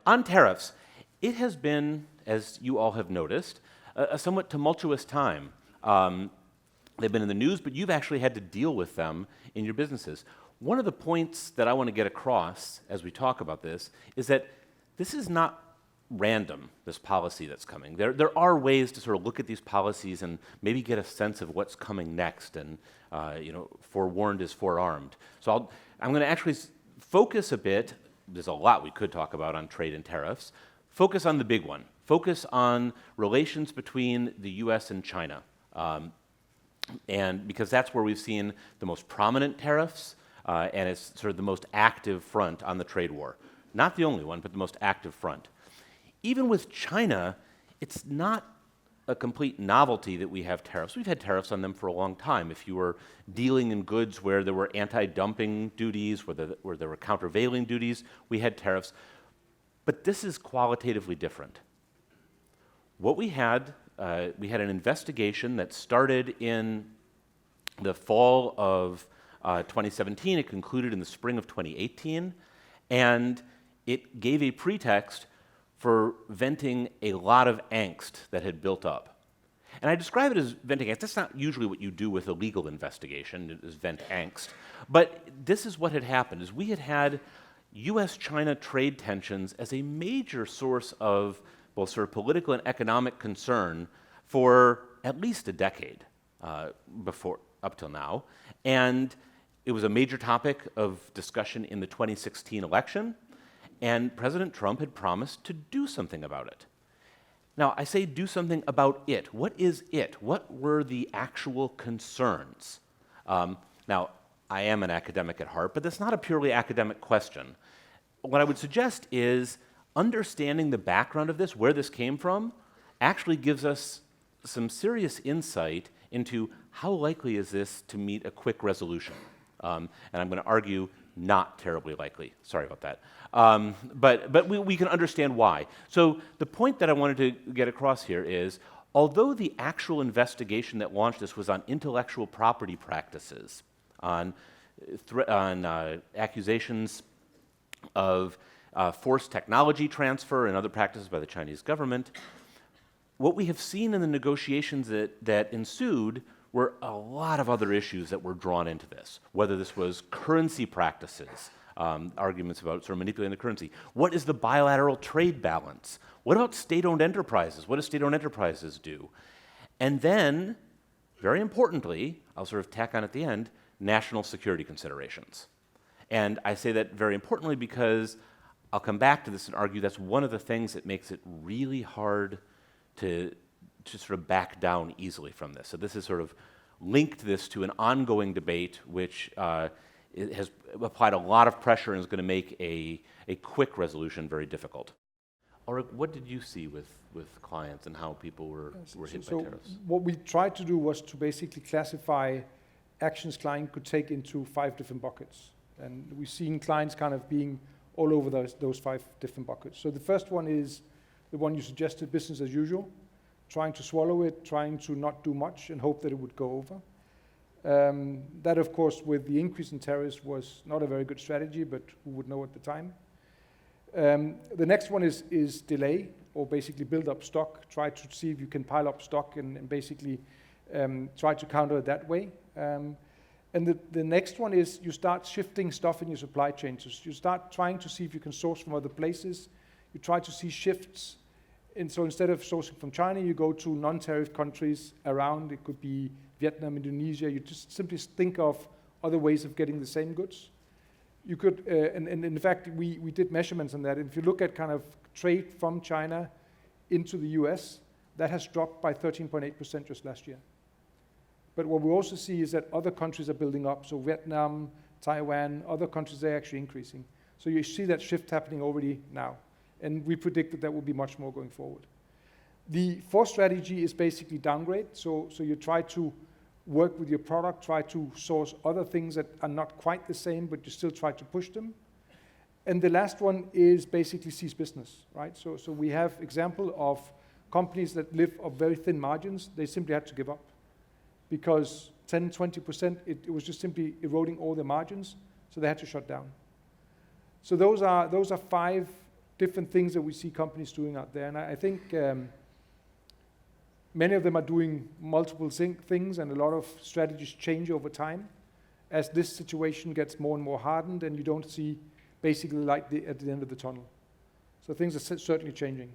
On tariffs, it has been, as you all have noticed, a somewhat tumultuous time. They've been in the news, but you've actually had to deal with them in your businesses. One of the points that I want to get across as we talk about this is that this is not random, this policy that's coming. There are ways to sort of look at these policies and maybe get a sense of what's coming next, and forewarned is forearmed. So I'm going to actually focus a bit. There's a lot we could talk about on trade and tariffs. Focus on the big one. Focus on relations between the US and China. And because that's where we've seen the most prominent tariffs, and it's sort of the most active front on the trade war. Not the only one, but the most active front. Even with China, it's not a complete novelty that we have tariffs. We've had tariffs on them for a long time. If you were dealing in goods where there were anti-dumping duties, where there were countervailing duties, we had tariffs. But this is qualitatively different. What we had an investigation that started in the fall of 2017. It concluded in the spring of 2018, and it gave a pretext for venting a lot of angst that had built up. And I describe it as venting angst. That's not usually what you do with a legal investigation, is vent angst. But this is what had happened, is we had US-China trade tensions as a major source of both sort of political and economic concern for at least a decade up till now. And it was a major topic of discussion in the 2016 election. And President Trump had promised to do something about it. Now, I say do something about it. What is it? What were the actual concerns? Now, I am an academic at heart, but that's not a purely academic question. What I would suggest is understanding the background of this, where this came from, actually gives us some serious insight into how likely is this to meet a quick resolution. And I'm going to argue not terribly likely. Sorry about that. But we can understand why. So the point that I wanted to get across here is, although the actual investigation that launched this was on intellectual property practices, on accusations of forced technology transfer and other practices by the Chinese government, what we have seen in the negotiations that ensued were a lot of other issues that were drawn into this, whether this was currency practices, arguments about sort of manipulating the currency. What is the bilateral trade balance? What about state-owned enterprises? What do state-owned enterprises do? And then, very importantly, I'll sort of tack on at the end, national security considerations. And I say that very importantly because I'll come back to this and argue that's one of the things that makes it really hard to sort of back down easily from this. So this is sort of linked this to an ongoing debate which it has applied a lot of pressure and is going to make a quick resolution very difficult. Ulrik, what did you see with clients and how people were hit by tariffs? What we tried to do was to basically classify actions clients could take into 5 different buckets. And we've seen clients kind of being all over those 5 different buckets. So the first one is the one you suggested, business as usual. Trying to swallow it, trying to not do much and hope that it would go over. That, of course, with the increase in tariffs was not a very good strategy, but who would know at the time. The next one is delay, or basically build up stock. Try to see if you can pile up stock and basically try to counter it that way. And the next one is you start shifting stuff in your supply chain. So you start trying to see if you can source from other places. You try to see shifts. And so instead of sourcing from China, you go to non-tariff countries around. It could be Vietnam, Indonesia. You just simply think of other ways of getting the same goods. You could, and in fact, we did measurements on that. And if you look at kind of trade from China into the US, that has dropped by 13.8% just last year. But what we also see is that other countries are building up. So Vietnam, Taiwan, other countries, they're actually increasing. So you see that shift happening already now. And we predict that will be much more going forward. The fourth strategy is basically downgrade. So you try to work with your product, try to source other things that are not quite the same, but you still try to push them. And the last one is basically cease business, right? So we have example of companies that live off very thin margins. They simply had to give up because 10, 20%, it was just simply eroding all their margins. So they had to shut down. So those are 5 different things that we see companies doing out there. And I think many of them are doing multiple things, and a lot of strategies change over time as this situation gets more and more hardened, and you don't see basically light at the end of the tunnel. So things are certainly changing.